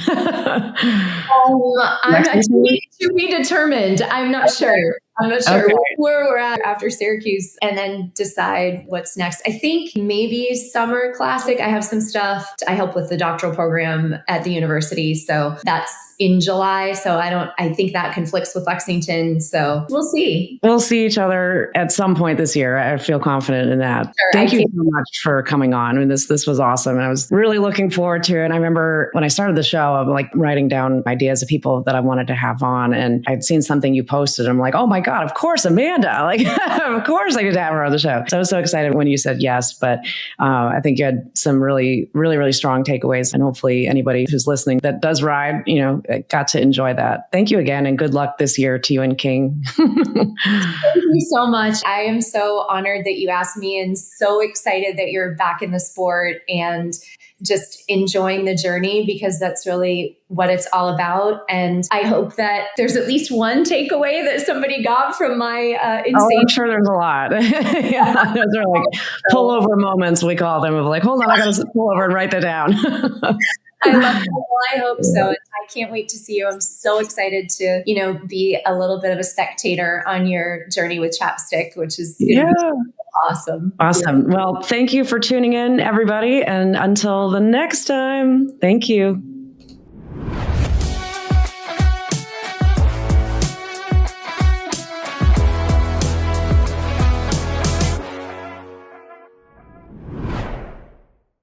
I'm to be determined. I'm not sure. Okay. Where we're at after Syracuse, and then decide what's next. I think maybe Summer Classic. I have some stuff. I help with the doctoral program at the university. So that's in July. So I think that conflicts with Lexington. So we'll see. We'll see each other at some point this year. I feel confident in that. Sure, Thank you so much for coming on. I mean, this was awesome. I was really looking forward to it. And I remember when I started the show, I'm like writing down ideas of people that I wanted to have on. And I'd seen something you posted. I'm like, oh my God, of course, Amanda. Like, of course I could have her on the show. So I was so excited when you said yes. But I think you had some really, really, really strong takeaways. And hopefully anybody who's listening that does ride, got to enjoy that. Thank you again. And good luck this year to you and King. Thank you so much. I am so honored that you asked me, and so excited that you're back in the sport and just enjoying the journey, because that's really what it's all about. And I hope that there's at least one takeaway that somebody got from my insane. Oh, I'm sure there's a lot. Yeah, those are like pullover moments, we call them, of like, hold on, I got to pull over and write that down. I love it. Well, I hope so. And I can't wait to see you. I'm so excited to, be a little bit of a spectator on your journey with Chapstick, which is awesome. Awesome. Well, thank you for tuning in, everybody. And until the next time, thank you.